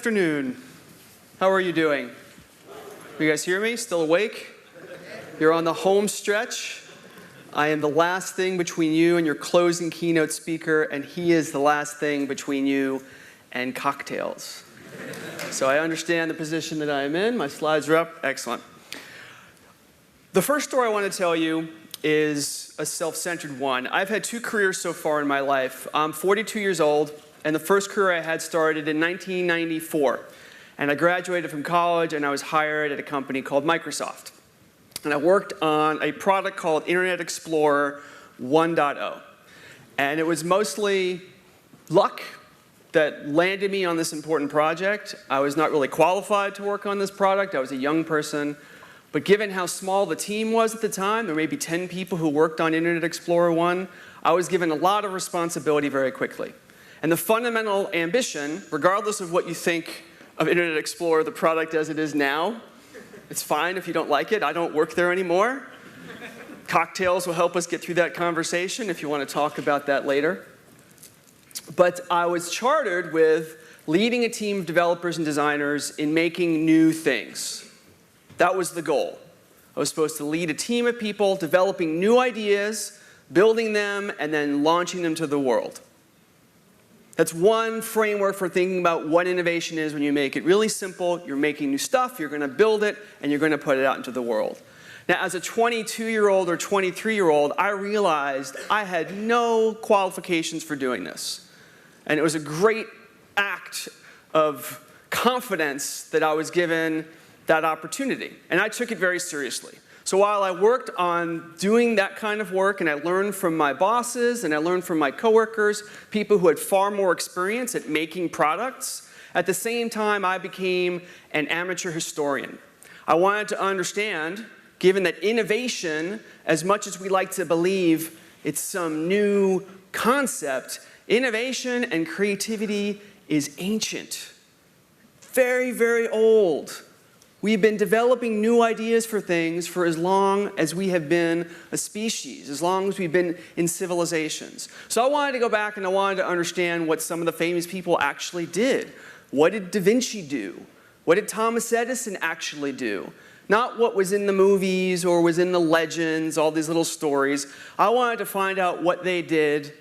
afternoon. How are you doing? You guys hear me? Still awake? You're on the home stretch. I am the last thing between you and your closing keynote speaker, and he is the last thing between you and cocktails. So I understand the position that I am in. My slides are up. Excellent. The first story I want to tell you is a self-centered one. I've had two careers so far in my life. I'm 42 years old, and the first career I had started in 1994. And I graduated from college, and I was hired at a company called Microsoft. And I worked on a product called Internet Explorer 1.0. And it was mostly luck that landed me on this important project. I was not really qualified to work on this product. I was a young person. But given how small the team was at the time, there may be 10 people who worked on Internet Explorer 1, I was given a lot of responsibility very quickly. And the fundamental ambition, regardless of what you think of Internet Explorer, the product as it is now, it's fine if you don't like it. I don't work there anymore. Cocktails will help us get through that conversation if you want to talk about that later. But I was chartered with leading a team of developers and designers in making new things. That was the goal. I was supposed to lead a team of people developing new ideas, building them, and then launching them to the world. That's one framework for thinking about what innovation is when you make it really simple. You're making new stuff, you're going to build it, and you're going to put it out into the world. Now, as a 22-year-old or 23-year-old, I realized I had no qualifications for doing this. And it was a great act of confidence that I was given that opportunity. And I took it very seriously. So while I worked on doing that kind of work, and I learned from my bosses, and I learned from my coworkers, people who had far more experience at making products, at the same time I became an amateur historian. I wanted to understand, given that innovation, as much as we like to believe it's some new concept, innovation and creativity is ancient. Very, very old. We've been developing new ideas for things for as long as we have been a species, as long as we've been in civilizations. So I wanted to go back and I wanted to understand what some of the famous people actually did. What did Da Vinci do? What did Thomas Edison actually do? Not what was in the movies or was in the legends, all these little stories. I wanted to find out what they did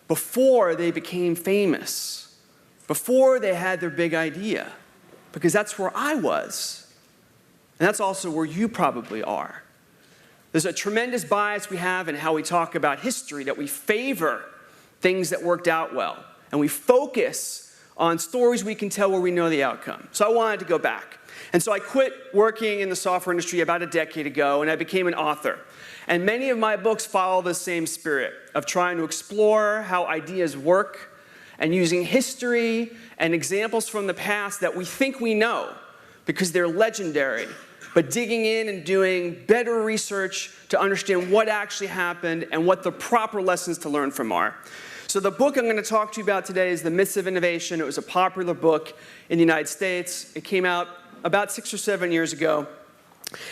before they became famous, before they had their big idea. Because that's where I was. And that's also where you probably are. There's a tremendous bias we have in how we talk about history, that we favor things that worked out well. And we focus on stories we can tell where we know the outcome. So I wanted to go back. And so I quit working in the software industry about a decade ago, and I became an author. And many of my books follow the same spirit of trying to explore how ideas work, and using history and examples from the past that we think we know because they're legendary, but digging in and doing better research to understand what actually happened and what the proper lessons to learn from are. So the book I'm going to talk to you about today is The Myths of Innovation. It was a popular book in the United States. It came out about 6 or 7 years ago.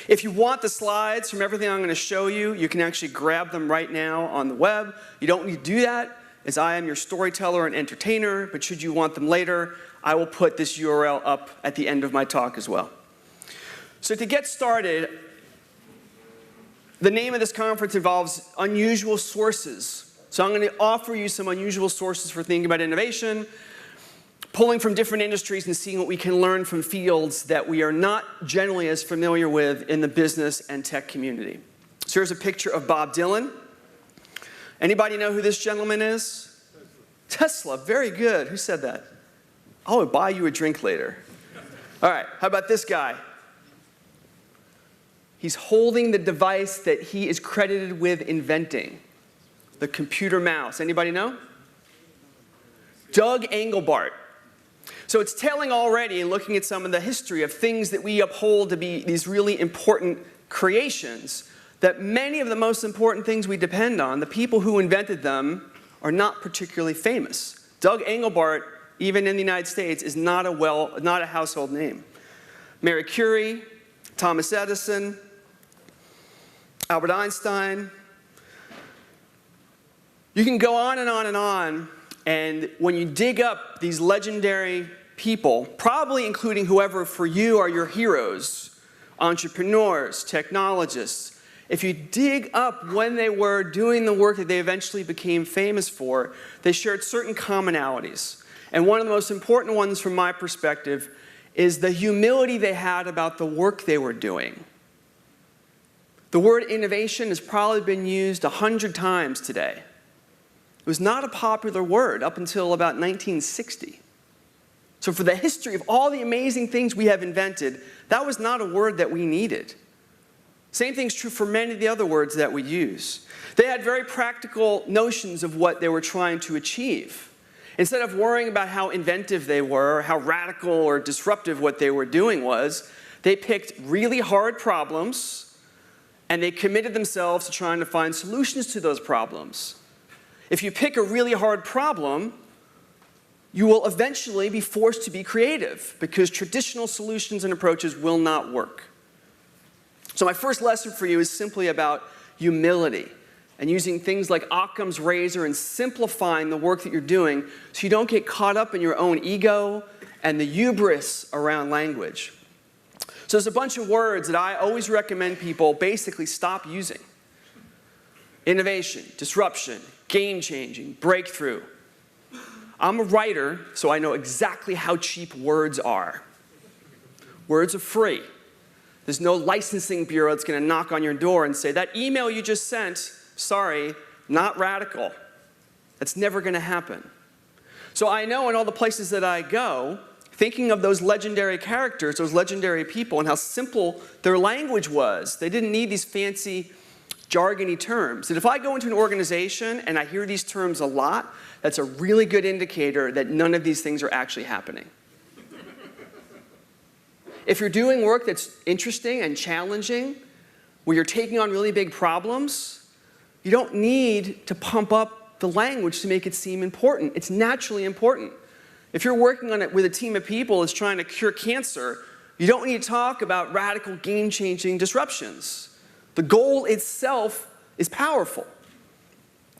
If you want the slides from everything I'm going to show you, you can actually grab them right now on the web. You don't need to do that, as I am your storyteller and entertainer, but should you want them later, I will put this URL up at the end of my talk as well. So to get started, the name of this conference involves unusual sources. So I'm going to offer you some unusual sources for thinking about innovation, pulling from different industries and seeing what we can learn from fields that we are not generally as familiar with in the business and tech community. So here's a picture of Bob Dylan. Anybody know who this gentleman is? Tesla, very good. Who said that? I'll buy you a drink later. All right, how about this guy? He's holding the device that he is credited with inventing, the computer mouse. Anybody know? Doug Engelbart. So it's telling already, and looking at some of the history of things that we uphold to be these really important creations, that many of the most important things we depend on, the people who invented them, are not particularly famous. Doug Engelbart, even in the United States, is not a household name. Marie Curie, Thomas Edison, Albert Einstein. You can go on and on and on, and when you dig up these legendary people, probably including whoever for you are your heroes, entrepreneurs, technologists, if you dig up when they were doing the work that they eventually became famous for, they shared certain commonalities. And one of the most important ones from my perspective is the humility they had about the work they were doing. The word innovation has probably been used 100 times today. It was not a popular word up until about 1960. So for the history of all the amazing things we have invented, that was not a word that we needed. Same thing's true for many of the other words that we use. They had very practical notions of what they were trying to achieve. Instead of worrying about how inventive they were, or how radical or disruptive what they were doing was, they picked really hard problems and they committed themselves to trying to find solutions to those problems. If you pick a really hard problem, you will eventually be forced to be creative because traditional solutions and approaches will not work. So my first lesson for you is simply about humility and using things like Occam's razor and simplifying the work that you're doing so you don't get caught up in your own ego and the hubris around language. So there's a bunch of words that I always recommend people basically stop using. Innovation, disruption, game-changing, breakthrough. I'm a writer, so I know exactly how cheap words are. Words are free. There's no licensing bureau that's going to knock on your door and say, that email you just sent, sorry, not radical. That's never going to happen. So I know in all the places that I go, thinking of those legendary characters, those legendary people, and how simple their language was. They didn't need these fancy, jargony terms. And if I go into an organization and I hear these terms a lot, that's a really good indicator that none of these things are actually happening. If you're doing work that's interesting and challenging, where you're taking on really big problems, you don't need to pump up the language to make it seem important. It's naturally important. If you're working on it with a team of people that's trying to cure cancer, you don't need to talk about radical game-changing disruptions. The goal itself is powerful.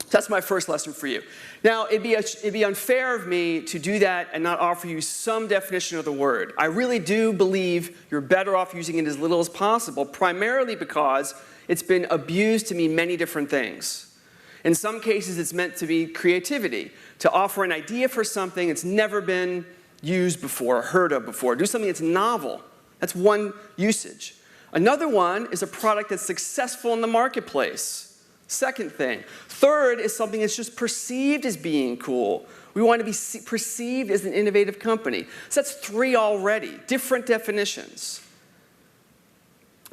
So that's my first lesson for you. Now, it'd be unfair of me to do that and not offer you some definition of the word. I really do believe you're better off using it as little as possible, primarily because it's been abused to mean many different things. In some cases, it's meant to be creativity, to offer an idea for something that's never been used before, or heard of before. Do something that's novel. That's one usage. Another one is a product that's successful in the marketplace. Second thing. Third is something that's just perceived as being cool. We want to be perceived as an innovative company. So that's 3 already, different definitions.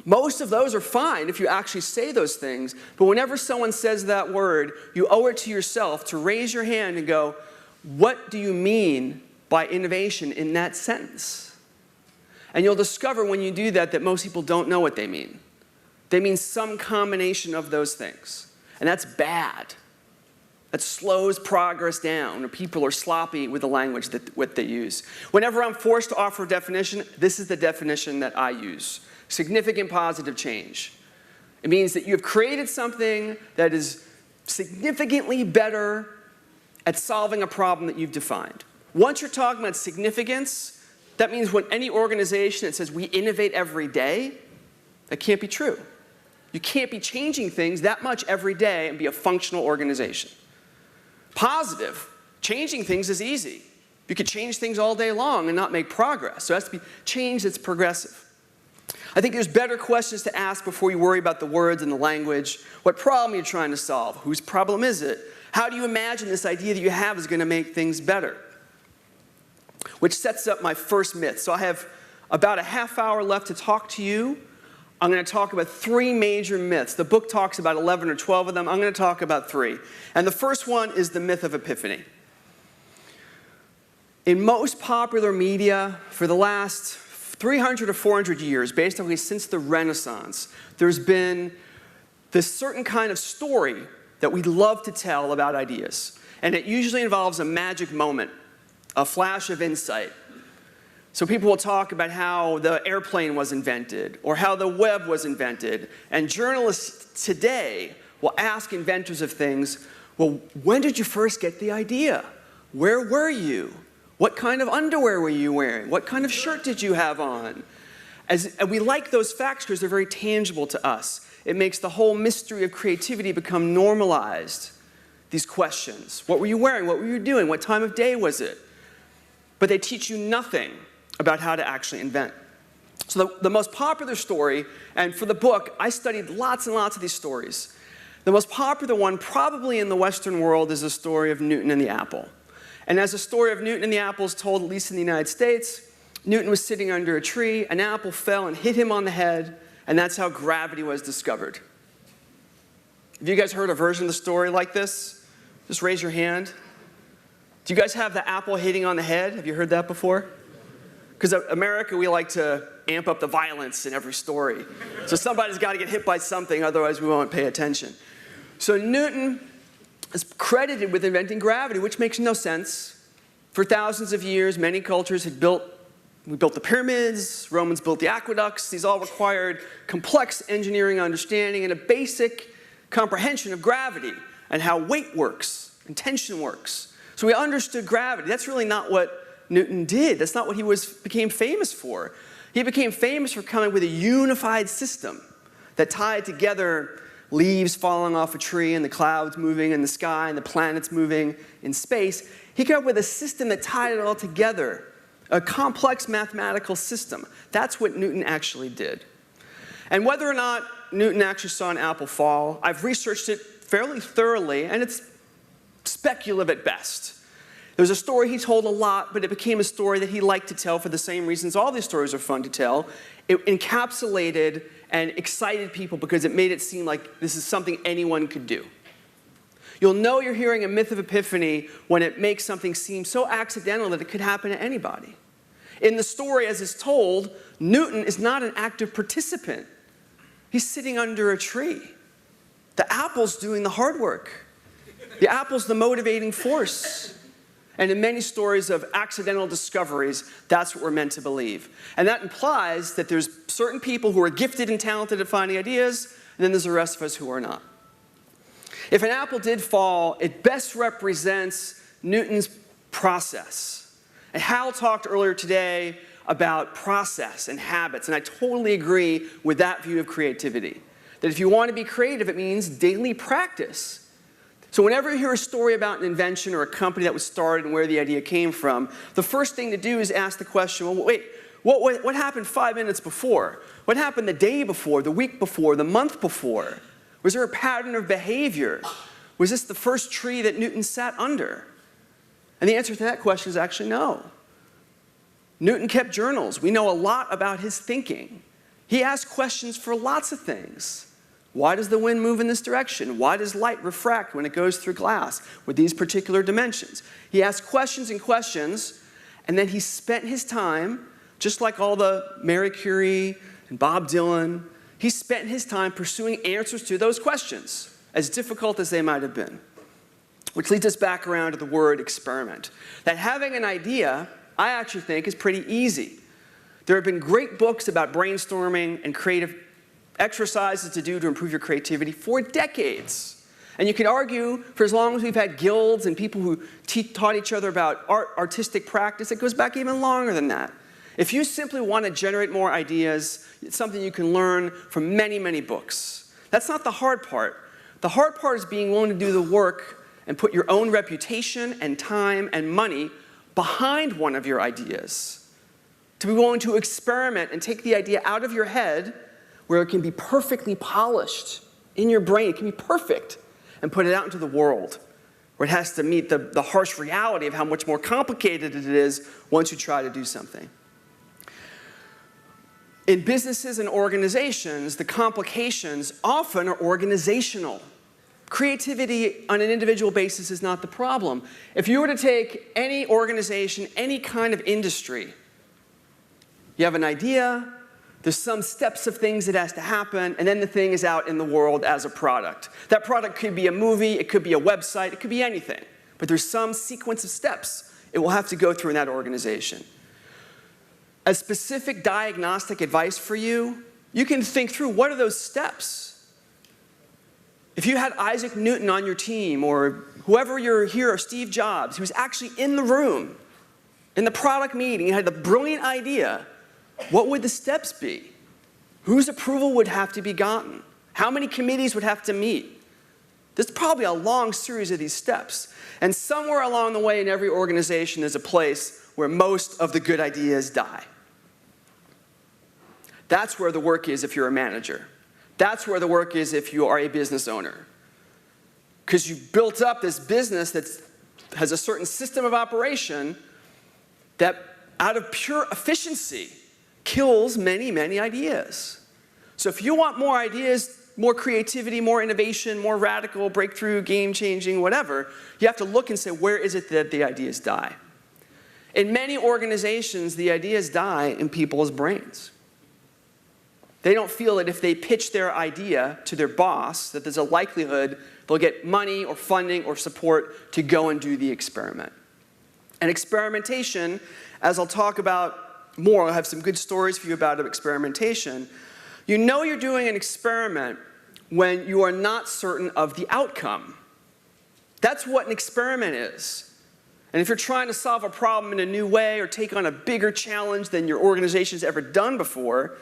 Most of those are fine if you actually say those things, but whenever someone says that word, you owe it to yourself to raise your hand and go, what do you mean by innovation in that sentence? And you'll discover when you do that that most people don't know what they mean. They mean some combination of those things. And that's bad. That slows progress down, or people are sloppy with the language what they use. Whenever I'm forced to offer a definition, this is the definition that I use. Significant positive change. It means that you have created something that is significantly better at solving a problem that you've defined. Once you're talking about significance, that means when any organization that says we innovate every day, that can't be true. You can't be changing things that much every day and be a functional organization. Positive, changing things is easy. You could change things all day long and not make progress. So it has to be change that's progressive. I think there's better questions to ask before you worry about the words and the language. What problem you're trying to solve? Whose problem is it? How do you imagine this idea that you have is going to make things better? Which sets up my first myth. So I have about a half hour left to talk to you. I'm going to talk about 3 major myths. The book talks about 11 or 12 of them. I'm going to talk about 3. And the first one is the myth of epiphany. In most popular media, for the last 300 or 400 years, basically since the Renaissance, there's been this certain kind of story that we love to tell about ideas. And it usually involves a magic moment, a flash of insight. So people will talk about how the airplane was invented or how the web was invented. And journalists today will ask inventors of things, well, when did you first get the idea? Where were you? What kind of underwear were you wearing? What kind of shirt did you have on? And we like those facts because they're very tangible to us. It makes the whole mystery of creativity become normalized, these questions. What were you wearing? What were you doing? What time of day was it? But they teach you nothing about how to actually invent. So the most popular story, and for the book, I studied lots and lots of these stories. The most popular one, probably in the Western world, is the story of Newton and the apple. And as the story of Newton and the apple is told, at least in the United States, Newton was sitting under a tree, an apple fell and hit him on the head, and that's how gravity was discovered. Have you guys heard a version of the story like this? Just raise your hand. Do you guys have the apple hitting on the head? Have you heard that before? Because in America, we like to amp up the violence in every story. So somebody's got to get hit by something, otherwise we won't pay attention. So Newton is credited with inventing gravity, which makes no sense. For thousands of years, many cultures had we built the pyramids, Romans built the aqueducts. These all required complex engineering understanding and a basic comprehension of gravity and how weight works and tension works. So we understood gravity. That's really not what Newton did. That's not what he became famous for. He became famous for coming with a unified system that tied together leaves falling off a tree and the clouds moving in the sky and the planets moving in space. He came up with a system that tied it all together, a complex mathematical system. That's what Newton actually did. And whether or not Newton actually saw an apple fall, I've researched it fairly thoroughly, and it's speculative at best. There was a story he told a lot, but it became a story that he liked to tell for the same reasons all these stories are fun to tell. It encapsulated and excited people because it made it seem like this is something anyone could do. You'll know you're hearing a myth of epiphany when it makes something seem so accidental that it could happen to anybody. In the story, as is told, Newton is not an active participant. He's sitting under a tree. The apple's doing the hard work. The apple's the motivating force. And in many stories of accidental discoveries, that's what we're meant to believe. And that implies that there's certain people who are gifted and talented at finding ideas, and then there's the rest of us who are not. If an apple did fall, it best represents Newton's process. And Hal talked earlier today about process and habits, and I totally agree with that view of creativity. That if you want to be creative, it means daily practice. So whenever you hear a story about an invention or a company that was started and where the idea came from, the first thing to do is ask the question, well, wait, what happened 5 minutes before? What happened the day before, the week before, the month before? Was there a pattern of behavior? Was this the first tree that Newton sat under? And the answer to that question is actually no. Newton kept journals. We know a lot about his thinking. He asked questions for lots of things. Why does the wind move in this direction? Why does light refract when it goes through glass with these particular dimensions? He asked questions and questions, and then he spent his time, just like all the Mary Curie and Bob Dylan, he spent his time pursuing answers to those questions, as difficult as they might have been. Which leads us back around to the word experiment. That having an idea, I actually think, is pretty easy. There have been great books about brainstorming and creative exercises to do to improve your creativity for decades. And you can argue for as long as we've had guilds and people who taught each other about artistic practice, it goes back even longer than that. If you simply want to generate more ideas, it's something you can learn from many, many books. That's not the hard part. The hard part is being willing to do the work and put your own reputation and time and money behind one of your ideas. To be willing to experiment and take the idea out of your head where it can be perfectly polished in your brain, it can be perfect, and put it out into the world, where it has to meet the harsh reality of how much more complicated it is once you try to do something. In businesses and organizations, the complications often are organizational. Creativity on an individual basis is not the problem. If you were to take any organization, any kind of industry, you have an idea, there's some steps of things that has to happen, and then the thing is out in the world as a product. That product could be a movie, it could be a website, it could be anything. But there's some sequence of steps it will have to go through in that organization. As specific diagnostic advice for you, you can think through what are those steps. If you had Isaac Newton on your team, or whoever your hero, Steve Jobs, he was actually in the room In the product meeting, you had the brilliant idea. What would the steps be? Whose approval would have to be gotten? How many committees would have to meet? There's probably a long series of these steps. And somewhere along the way in every organization, there's a place where most of the good ideas die. That's where the work is if you're a manager. That's where the work is if you are a business owner. Because you've built up this business that has a certain system of operation that, out of pure efficiency, kills many, many ideas. So if you want more ideas, more creativity, more innovation, more radical, breakthrough, game-changing, whatever, you have to look and say, where is it that the ideas die? In many organizations, the ideas die in people's brains. They don't feel that if they pitch their idea to their boss, that there's a likelihood they'll get money or funding or support to go and do the experiment. And experimentation, as I'll talk about more, I'll have some good stories for you about experimentation. You know you're doing an experiment when you are not certain of the outcome. That's what an experiment is. And if you're trying to solve a problem in a new way or take on a bigger challenge than your organization's ever done before,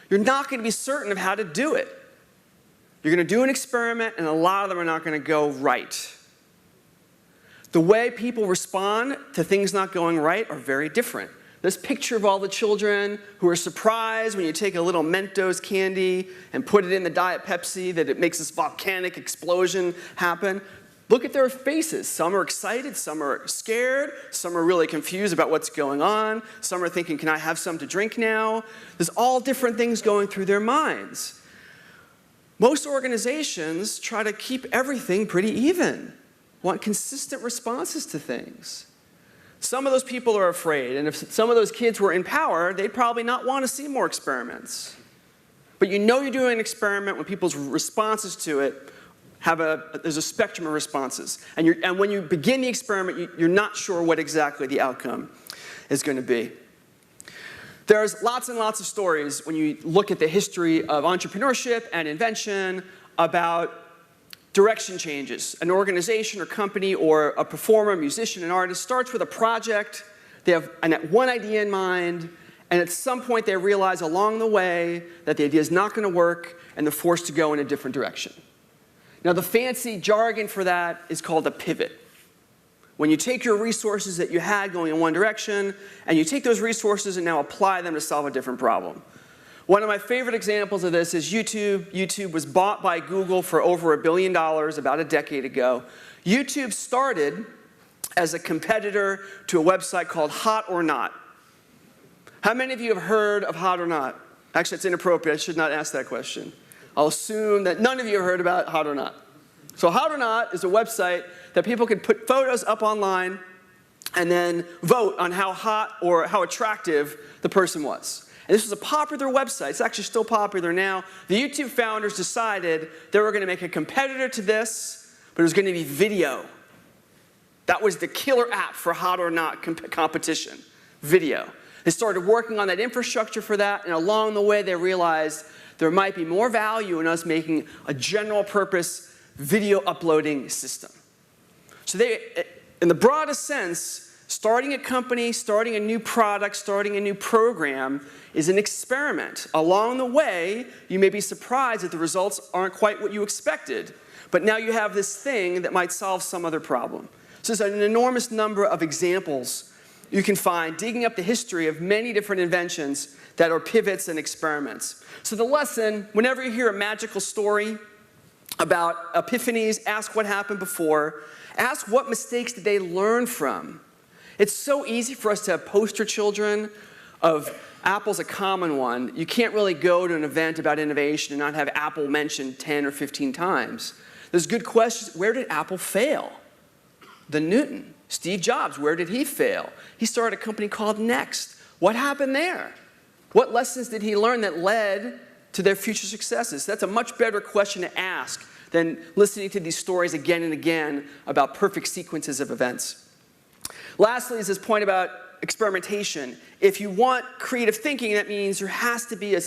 you're not going to be certain of how to do it. You're going to do an experiment, and a lot of them are not going to go right. The way people respond to things not going right are very different. This picture of all the children who are surprised when you take a little Mentos candy and put it in the Diet Pepsi, that it makes this volcanic explosion happen. Look at their faces. Some are excited, some are scared, some are really confused about what's going on, some are thinking, can I have some to drink now? There's all different things going through their minds. Most organizations try to keep everything pretty even, want consistent responses to things. Some of those people are afraid, and if some of those kids were in power, they'd probably not want to see more experiments. But you know you're doing an experiment when people's responses to it there's a spectrum of responses. And when you begin the experiment, you're not sure what exactly the outcome is going to be. There's lots and lots of stories when you look at the history of entrepreneurship and invention about direction changes. An organization or company or a performer, musician, an artist starts with a project. They have one idea in mind, and at some point they realize along the way that the idea is not going to work, and they're forced to go in a different direction. Now, the fancy jargon for that is called a pivot. When you take your resources that you had going in one direction, and you take those resources and now apply them to solve a different problem. One of my favorite examples of this is YouTube. YouTube was bought by Google for over $1 billion about a decade ago. YouTube started as a competitor to a website called Hot or Not. How many of you have heard of Hot or Not? Actually, it's inappropriate. I should not ask that question. I'll assume that none of you have heard about Hot or Not. So Hot or Not is a website that people can put photos up online and then vote on how hot or how attractive the person was. And this was a popular website. It's actually still popular now. The YouTube founders decided they were going to make a competitor to this, but it was going to be video. That was the killer app for Hot or Not competition, video. They started working on that infrastructure for that, and along the way they realized there might be more value in us making a general purpose video uploading system. So they, in the broadest sense, starting a company, starting a new product, starting a new program is an experiment. Along the way, you may be surprised that the results aren't quite what you expected, but now you have this thing that might solve some other problem. So there's an enormous number of examples you can find digging up the history of many different inventions that are pivots and experiments. So the lesson, whenever you hear a magical story about epiphanies, ask what happened before. Ask what mistakes did they learn from. It's so easy for us to have poster children of Apple's a common one. You can't really go to an event about innovation and not have Apple mentioned 10 or 15 times. There's good questions. Where did Apple fail? The Newton. Steve Jobs, where did he fail? He started a company called Next. What happened there? What lessons did he learn that led to their future successes? That's a much better question to ask than listening to these stories again and again about perfect sequences of events. Lastly is this point about experimentation. If you want creative thinking, that means there has to be an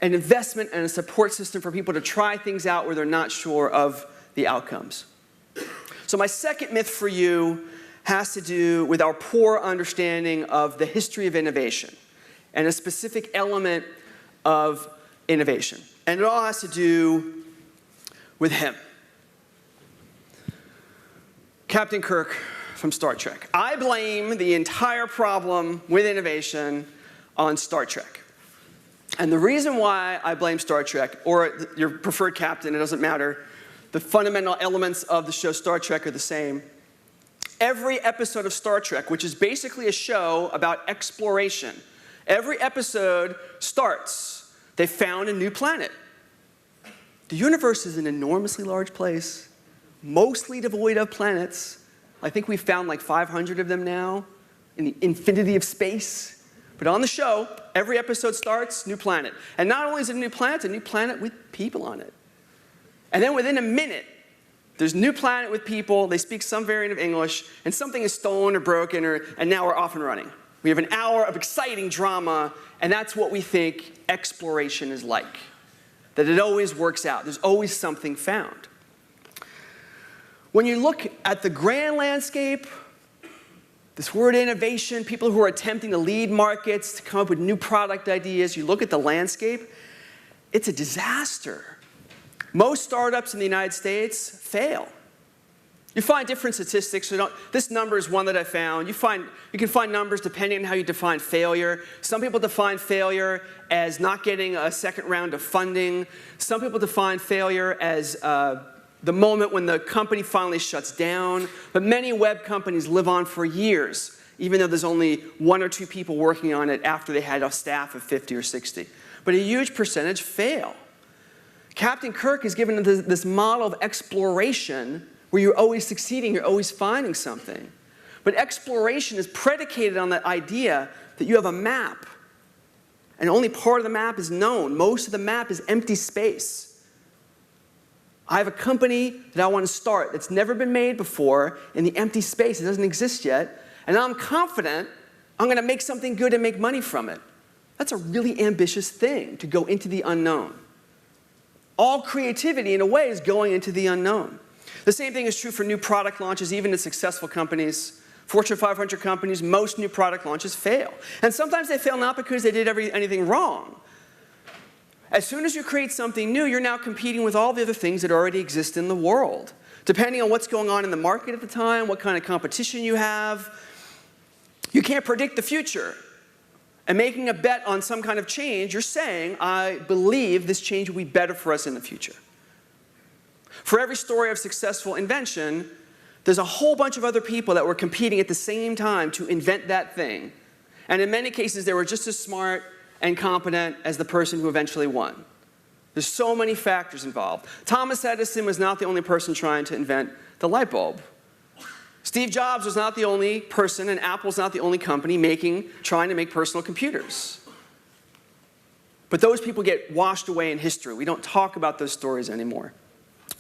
investment and a support system for people to try things out where they're not sure of the outcomes. So my second myth for you has to do with our poor understanding of the history of innovation and a specific element of innovation. And it all has to do with him. Captain Kirk from Star Trek. I blame the entire problem with innovation on Star Trek. And the reason why I blame Star Trek, or your preferred captain, it doesn't matter, the fundamental elements of the show Star Trek are the same. Every episode of Star Trek, which is basically a show about exploration, every episode starts, they found a new planet. The universe is an enormously large place, mostly devoid of planets. I think we've found like 500 of them now in the infinity of space. But on the show, every episode starts, new planet. And not only is it a new planet with people on it. And then within a minute, there's a new planet with people, they speak some variant of English, and something is stolen or broken, and now we're off and running. We have an hour of exciting drama, and that's what we think exploration is like. That it always works out. There's always something found. When you look at the grand landscape, this word innovation, people who are attempting to lead markets, to come up with new product ideas, you look at the landscape, it's a disaster. Most startups in the United States fail. You find different statistics. So this number is one that I found. You can find numbers depending on how you define failure. Some people define failure as not getting a second round of funding. Some people define failure as the moment when the company finally shuts down. But many web companies live on for years, even though there's only 1 or 2 people working on it after they had a staff of 50 or 60. But a huge percentage fail. Captain Kirk is given this model of exploration where you're always succeeding, you're always finding something. But exploration is predicated on the idea that you have a map, and only part of the map is known. Most of the map is empty space. I have a company that I want to start that's never been made before in the empty space. It doesn't exist yet, and I'm confident I'm going to make something good and make money from it. That's a really ambitious thing, to go into the unknown. All creativity, in a way, is going into the unknown. The same thing is true for new product launches, even in successful companies. Fortune 500 companies, most new product launches fail. And sometimes they fail not because they did anything wrong. As soon as you create something new, you're now competing with all the other things that already exist in the world. Depending on what's going on in the market at the time, what kind of competition you have, you can't predict the future. And making a bet on some kind of change, you're saying, I believe this change will be better for us in the future. For every story of successful invention, there's a whole bunch of other people that were competing at the same time to invent that thing. And in many cases, they were just as smart and competent as the person who eventually won. There's so many factors involved. Thomas Edison was not the only person trying to invent the light bulb. Steve Jobs was not the only person, and Apple's not the only company trying to make personal computers. But those people get washed away in history. We don't talk about those stories anymore.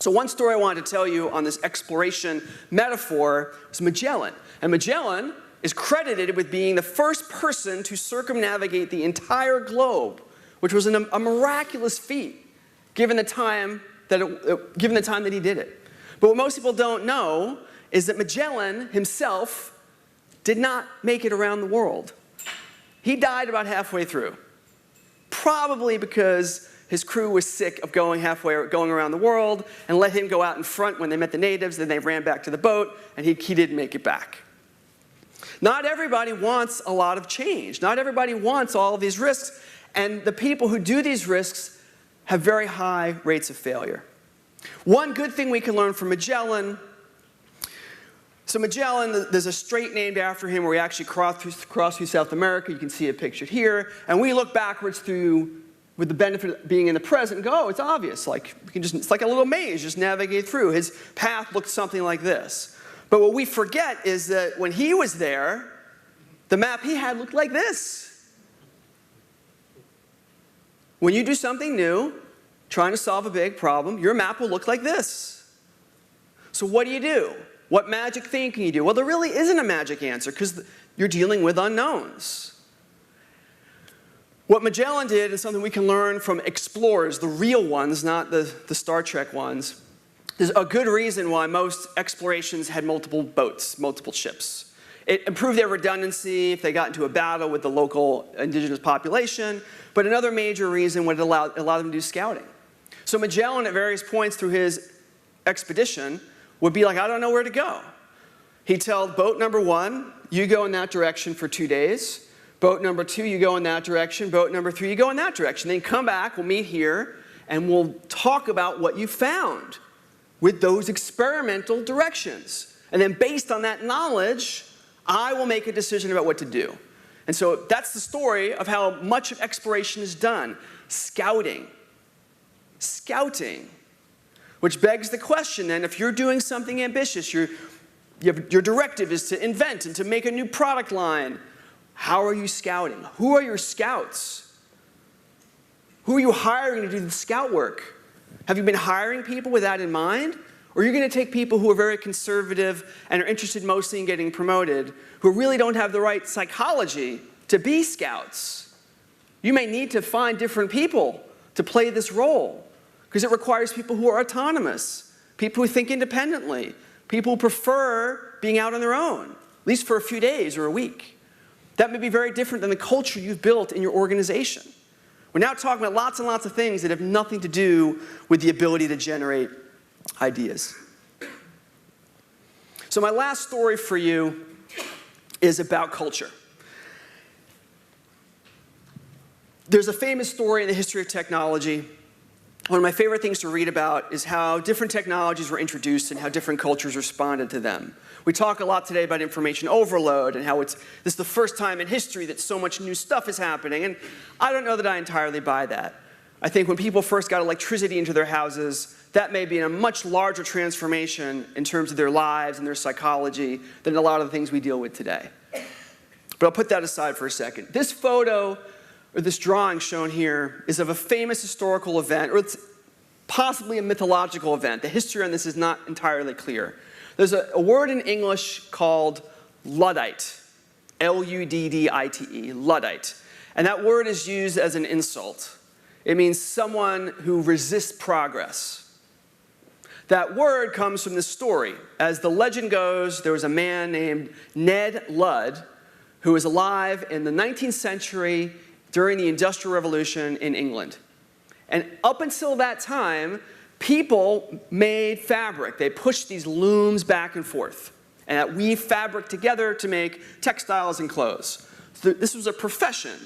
So one story I wanted to tell you on this exploration metaphor is Magellan. And Magellan is credited with being the first person to circumnavigate the entire globe, which was a miraculous feat, given the time that he did it. But what most people don't know is that Magellan himself did not make it around the world. He died about halfway through, probably because his crew was sick of going around the world and let him go out in front when they met the natives, then they ran back to the boat, and he didn't make it back. Not everybody wants a lot of change. Not everybody wants all of these risks, and the people who do these risks have very high rates of failure. One good thing we can learn from Magellan. So Magellan, there's a strait named after him where he actually crossed through South America. You can see it pictured here. And we look backwards with the benefit of being in the present and go, oh, it's obvious. It's like a little maze, just navigate through. His path looked something like this. But what we forget is that when he was there, the map he had looked like this. When you do something new, trying to solve a big problem, your map will look like this. So what do? What magic thing can you do? Well, there really isn't a magic answer because you're dealing with unknowns. What Magellan did is something we can learn from explorers, the real ones, not the Star Trek ones. There's a good reason why most explorations had multiple boats, multiple ships. It improved their redundancy if they got into a battle with the local indigenous population, but another major reason would allow them to do scouting. So Magellan, at various points through his expedition, would be like, I don't know where to go. He'd tell boat number 1, you go in that direction for 2 days. Boat number 2, you go in that direction. Boat number 3, you go in that direction. Then come back, we'll meet here, and we'll talk about what you found with those experimental directions. And then based on that knowledge, I will make a decision about what to do. And so that's the story of how much of exploration is done. Scouting. Scouting. Which begs the question then, if you're doing something ambitious, your directive is to invent and to make a new product line, how are you scouting? Who are your scouts? Who are you hiring to do the scout work? Have you been hiring people with that in mind? Or are you going to take people who are very conservative and are interested mostly in getting promoted, who really don't have the right psychology to be scouts? You may need to find different people to play this role, because it requires people who are autonomous, people who think independently, people who prefer being out on their own, at least for a few days or a week. That may be very different than the culture you've built in your organization. We're now talking about lots and lots of things that have nothing to do with the ability to generate ideas. So my last story for you is about culture. There's a famous story in the history of technology. One of my favorite things to read about is how different technologies were introduced and how different cultures responded to them. We talk a lot today about information overload and how this is the first time in history that so much new stuff is happening. And I don't know that I entirely buy that. I think when people first got electricity into their houses, that may be a much larger transformation in terms of their lives and their psychology than a lot of the things we deal with today. But I'll put that aside for a second. This photo, or this drawing shown here, is of a famous historical event, or it's possibly a mythological event. The history on this is not entirely clear. There's a word in English called Luddite, L-U-D-D-I-T-E, Luddite. And that word is used as an insult. It means someone who resists progress. That word comes from this story. As the legend goes, there was a man named Ned Ludd who was alive in the 19th century during the Industrial Revolution in England. And up until that time, people made fabric. They pushed these looms back and forth and that weave fabric together to make textiles and clothes. So this was a profession.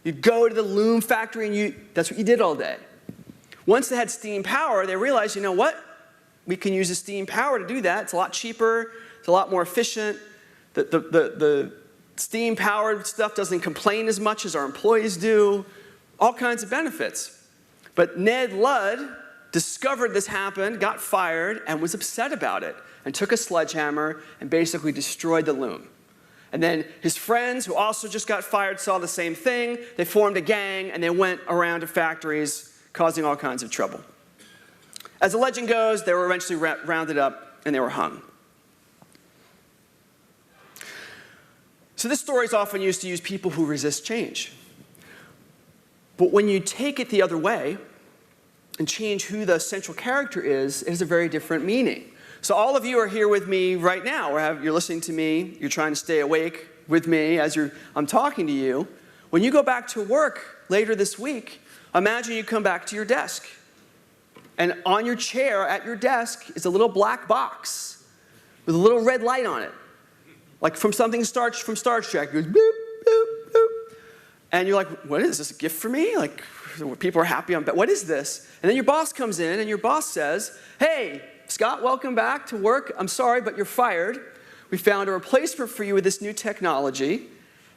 You'd go to the loom factory and that's what you did all day. Once they had steam power, they realized, you know what? We can use the steam power to do that. It's a lot cheaper. It's a lot more efficient. The steam-powered stuff doesn't complain as much as our employees do. All kinds of benefits. But Ned Ludd discovered this happened, got fired, and was upset about it, and took a sledgehammer and basically destroyed the loom. And then his friends, who also just got fired, saw the same thing. They formed a gang, and they went around to factories, causing all kinds of trouble. As the legend goes, they were eventually rounded up, and they were hung. So this story is often used to use people who resist change. But when you take it the other way and change who the central character is, it has a very different meaning. So all of you are here with me right now. You're listening to me. You're trying to stay awake with me as I'm talking to you. When you go back to work later this week, imagine you come back to your desk. And on your chair at your desk is a little black box with a little red light on it. Like from something from Star Trek. It goes boop, boop, boop. And you're like, what is this, a gift for me? Like, people are happy on, what is this? And then your boss comes in and your boss says, hey, Scott, welcome back to work. I'm sorry, but you're fired. We found a replacement for you with this new technology.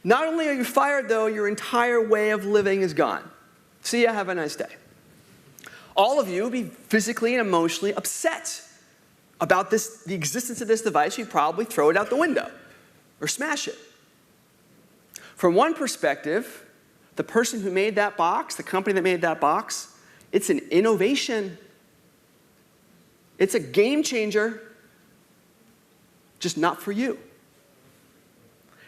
Not only are you fired, though, your entire way of living is gone. See ya, have a nice day. All of you will be physically and emotionally upset about the existence of this device. You'd probably throw it out the window or smash it. From one perspective, the person who made that box, the company that made that box, it's an innovation. It's a game changer, just not for you.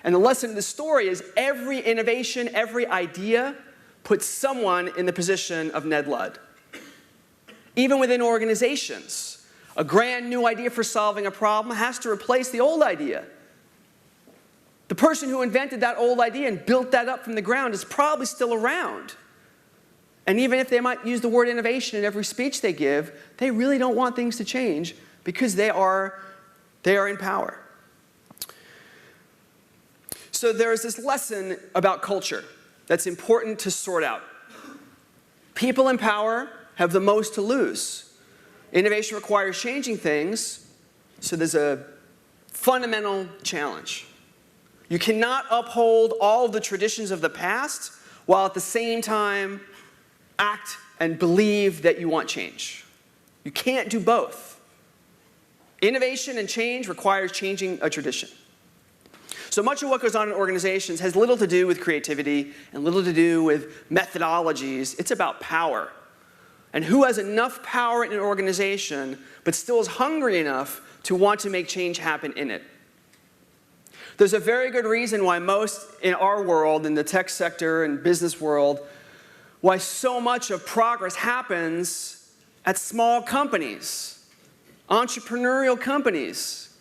And the lesson of the story is every innovation, every idea puts someone in the position of Ned Ludd. Even within organizations, a brand new idea for solving a problem has to replace the old idea. The person who invented that old idea and built that up from the ground is probably still around. And even if they might use the word innovation in every speech they give, they really don't want things to change because they are in power. So there's this lesson about culture that's important to sort out. People in power have the most to lose. Innovation requires changing things, so there's a fundamental challenge. You cannot uphold all of the traditions of the past while at the same time act and believe that you want change. You can't do both. Innovation and change requires changing a tradition. So much of what goes on in organizations has little to do with creativity and little to do with methodologies. It's about power. And who has enough power in an organization but still is hungry enough to want to make change happen in it. There's a very good reason why most in our world, in the tech sector and business world, why so much of progress happens at small companies, entrepreneurial companies,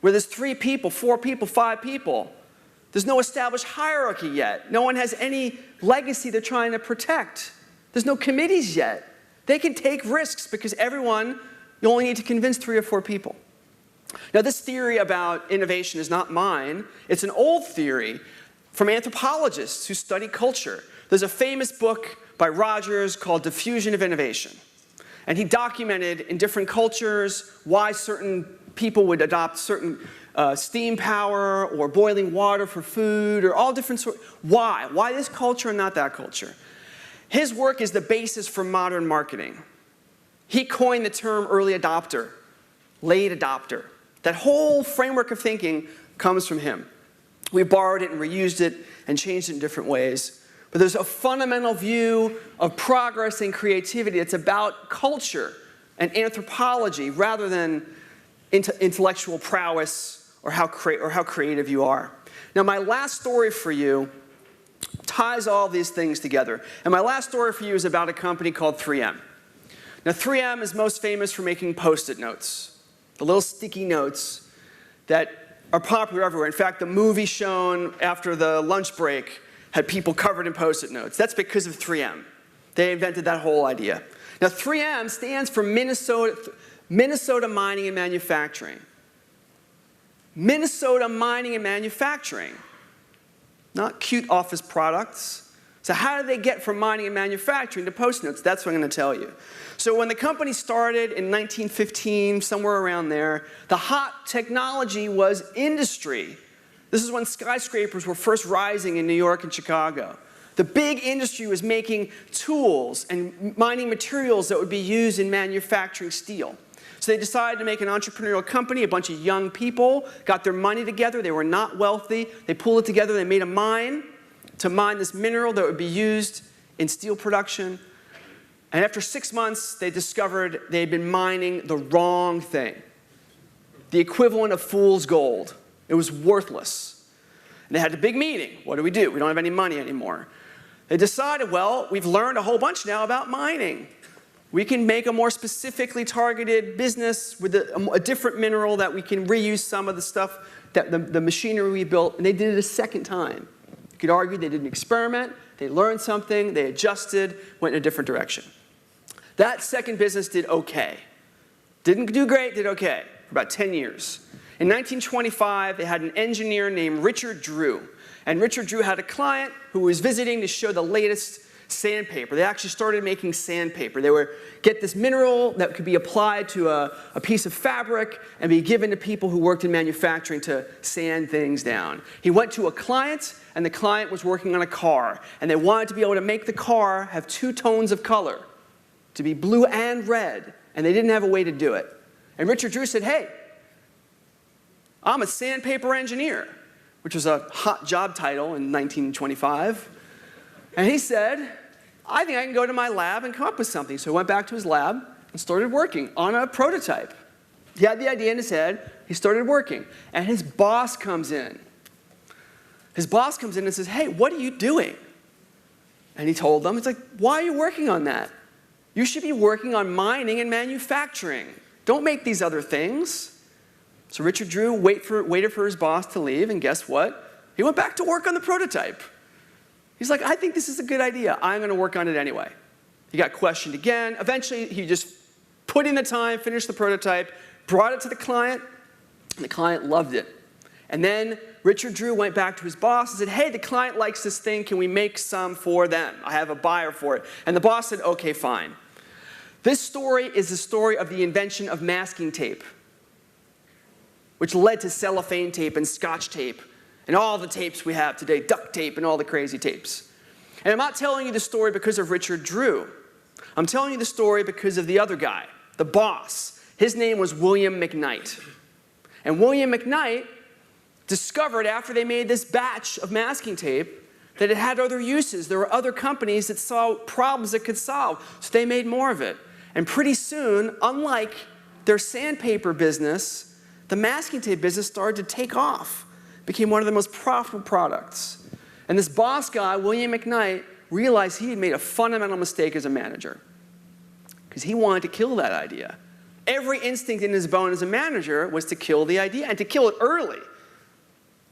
where there's 3 people, 4 people, 5 people. There's no established hierarchy yet. No one has any legacy they're trying to protect. There's no committees yet. They can take risks because everyone, you only need to convince 3 or 4 people. Now, this theory about innovation is not mine. It's an old theory from anthropologists who study culture. There's a famous book by Rogers called Diffusion of Innovation. And he documented in different cultures why certain people would adopt certain steam power or boiling water for food or all different sorts. Why? Why this culture and not that culture? His work is the basis for modern marketing. He coined the term early adopter, late adopter. That whole framework of thinking comes from him. We borrowed it and reused it and changed it in different ways. But there's a fundamental view of progress and creativity. It's about culture and anthropology rather than intellectual prowess or how creative you are. Now, my last story for you ties all these things together. And my last story for you is about a company called 3M. Now, 3M is most famous for making Post-it notes, the little sticky notes that are popular everywhere. In fact, the movie shown after the lunch break had people covered in Post-it notes. That's because of 3M. They invented that whole idea. Now, 3M stands for Minnesota Mining and Manufacturing. Minnesota Mining and Manufacturing. Not cute office products. So how did they get from mining and manufacturing to Post-it notes? That's what I'm going to tell you. So when the company started in 1915, somewhere around there, the hot technology was industry. This is when skyscrapers were first rising in New York and Chicago. The big industry was making tools and mining materials that would be used in manufacturing steel. So they decided to make an entrepreneurial company. A bunch of young people got their money together. They were not wealthy. They pulled it together. They made a mine to mine this mineral that would be used in steel production. And after 6 months, they discovered they had been mining the wrong thing. The equivalent of fool's gold. It was worthless. And they had a big meeting. What do? We don't have any money anymore. They decided, well, we've learned a whole bunch now about mining. We can make a more specifically targeted business with a different mineral that we can reuse some of the stuff, that the machinery we built, and they did it a second time. You could argue they did an experiment, they learned something, they adjusted, went in a different direction. That second business did okay. Didn't do great, did okay, for about 10 years. In 1925, they had an engineer named Richard Drew. And Richard Drew had a client who was visiting to show the latest sandpaper. They actually started making sandpaper. They would get this mineral that could be applied to a piece of fabric and be given to people who worked in manufacturing to sand things down. He went to a client, and the client was working on a car. And they wanted to be able to make the car have 2 tones of color, to be blue and red. And they didn't have a way to do it. And Richard Drew said, hey, I'm a sandpaper engineer, which was a hot job title in 1925. And he said, I think I can go to my lab and come up with something. So he went back to his lab and started working on a prototype. He had the idea in his head. He started working. And his boss comes in. His boss comes in and says, hey, what are you doing? And he told them, it's like, why are you working on that? You should be working on mining and manufacturing. Don't make these other things. So Richard Drew waited for his boss to leave, and guess what? He went back to work on the prototype. He's like, I think this is a good idea. I'm going to work on it anyway. He got questioned again. Eventually, he just put in the time, finished the prototype, brought it to the client, and the client loved it. And then Richard Drew went back to his boss and said, hey, the client likes this thing. Can we make some for them? I have a buyer for it. And the boss said, okay, fine. This story is the story of the invention of masking tape, which led to cellophane tape and scotch tape and all the tapes we have today, duct tape and all the crazy tapes. And I'm not telling you the story because of Richard Drew. I'm telling you the story because of the other guy, the boss. His name was William McKnight. And William McKnight discovered after they made this batch of masking tape that it had other uses. There were other companies that saw problems it could solve, so they made more of it. And pretty soon, unlike their sandpaper business, the masking tape business started to take off. It became one of the most profitable products. And this boss guy, William McKnight, realized he had made a fundamental mistake as a manager because he wanted to kill that idea. Every instinct in his bone as a manager was to kill the idea and to kill it early.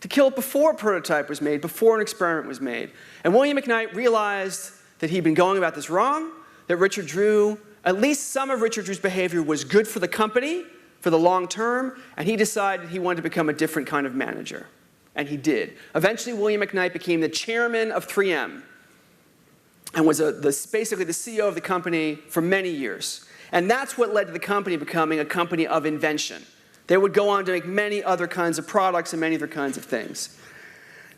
To kill it before a prototype was made, before an experiment was made. And William McKnight realized that he'd been going about this wrong, that Richard Drew, at least some of Richard Drew's behavior was good for the company, for the long term, and he decided he wanted to become a different kind of manager. And he did. Eventually, William McKnight became the chairman of 3M and was basically the CEO of the company for many years. And that's what led to the company becoming a company of invention. They would go on to make many other kinds of products and many other kinds of things.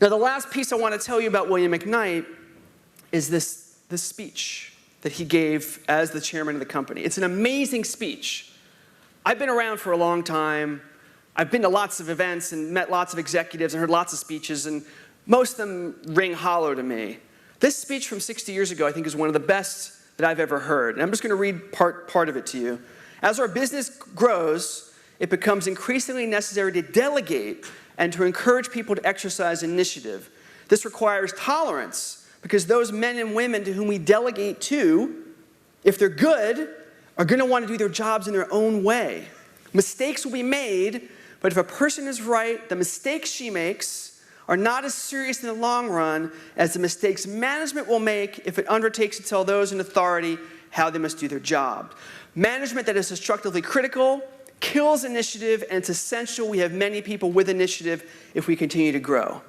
Now, the last piece I want to tell you about William McKnight is this speech that he gave as the chairman of the company. It's an amazing speech. I've been around for a long time. I've been to lots of events and met lots of executives and heard lots of speeches, and most of them ring hollow to me. This speech from 60 years ago, I think, is one of the best that I've ever heard. And I'm just going to read part of it to you. As our business grows, it becomes increasingly necessary to delegate and to encourage people to exercise initiative. This requires tolerance because those men and women to whom we delegate to, if they're good, are going to want to do their jobs in their own way. Mistakes will be made, but if a person is right, the mistakes she makes are not as serious in the long run as the mistakes management will make if it undertakes to tell those in authority how they must do their job. Management that is destructively critical kills initiative, and it's essential we have many people with initiative if we continue to grow.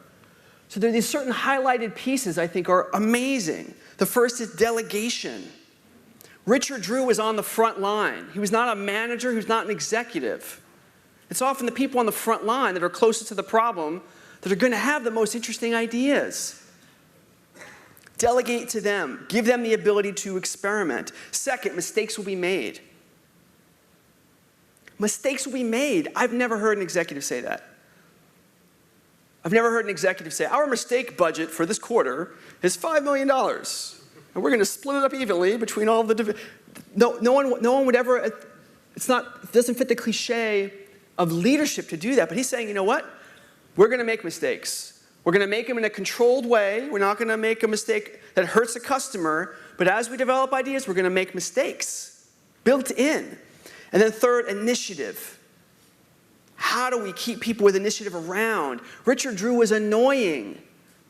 So there are these certain highlighted pieces I think are amazing. The first is delegation. Richard Drew was on the front line. He was not a manager, he was not an executive. It's often the people on the front line that are closest to the problem that are going to have the most interesting ideas. Delegate to them. Give them the ability to experiment. Second, mistakes will be made. Mistakes will be made. I've never heard an executive say that. I've never heard an executive say, our mistake budget for this quarter is $5 million. And we're going to split it up evenly between all the no one would ever, it doesn't fit the cliche of leadership to do that. But he's saying, you know what? We're going to make mistakes. We're going to make them in a controlled way. We're not going to make a mistake that hurts a customer. But as we develop ideas, we're going to make mistakes built in. And then third, initiative. How do we keep people with initiative around? Richard Drew was annoying.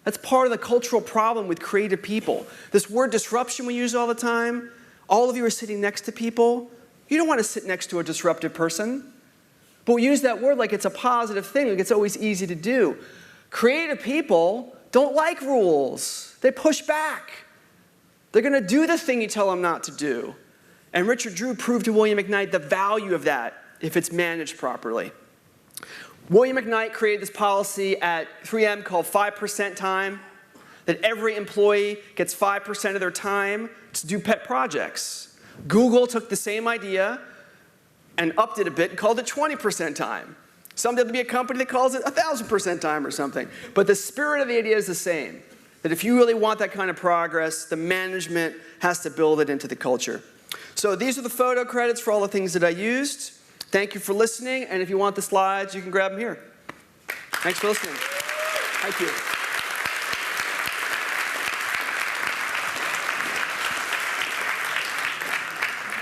That's part of the cultural problem with creative people. This word disruption we use all the time, all of you are sitting next to people. You don't want to sit next to a disruptive person. But we use that word like it's a positive thing, like it's always easy to do. Creative people don't like rules. They push back. They're going to do the thing you tell them not to do. And Richard Drew proved to William McKnight the value of that if it's managed properly. William McKnight created this policy at 3M called 5% time, that every employee gets 5% of their time to do pet projects. Google took the same idea and upped it a bit and called it 20% time. Someday there'll be a company that calls it 1,000% time or something. But the spirit of the idea is the same, that if you really want that kind of progress, the management has to build it into the culture. So these are the photo credits for all the things that I used. Thank you for listening, and if you want the slides, you can grab them here. Thanks for listening. Thank you.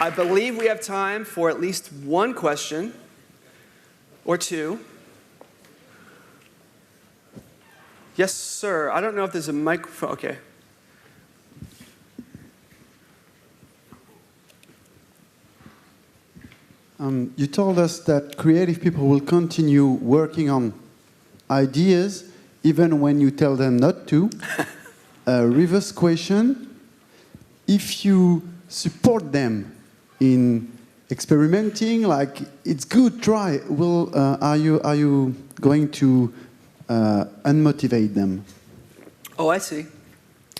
I believe we have time for at least one question or two. Yes, sir. I don't know if there's a microphone. Okay. You told us that creative people will continue working on ideas even when you tell them not to. Reverse question, if you support them in experimenting, like it's good, try, are you going to unmotivate them? Oh, I see.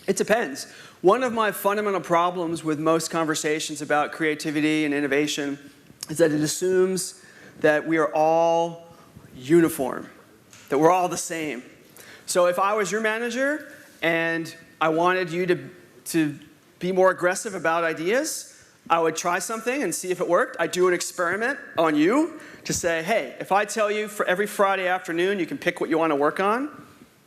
It depends. One of my fundamental problems with most conversations about creativity and innovation is that it assumes that we are all uniform, that we're all the same. So if I was your manager and I wanted you to be more aggressive about ideas, I would try something and see if it worked. I'd do an experiment on you to say, hey, if I tell you for every Friday afternoon you can pick what you want to work on,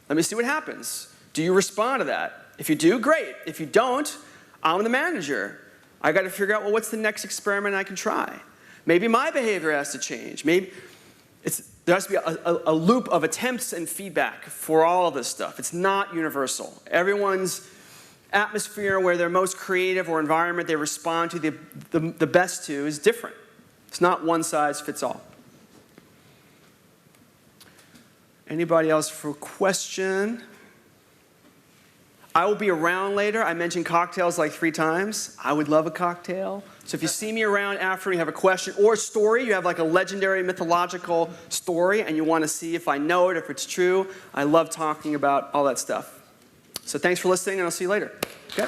let me see what happens. Do you respond to that? If you do, great. If you don't, I'm the manager. I got to figure out, well, what's the next experiment I can try? Maybe my behavior has to change. Maybe there has to be a loop of attempts and feedback for all of this stuff. It's not universal. Everyone's atmosphere where they're most creative or environment they respond to the best to is different. It's not one size fits all. Anybody else for a question? I will be around later. I mentioned cocktails like 3 times. I would love a cocktail. So if you see me around after you have a question or a story, you have like a legendary mythological story and you want to see if I know it, if it's true, I love talking about all that stuff. So thanks for listening and I'll see you later. Okay?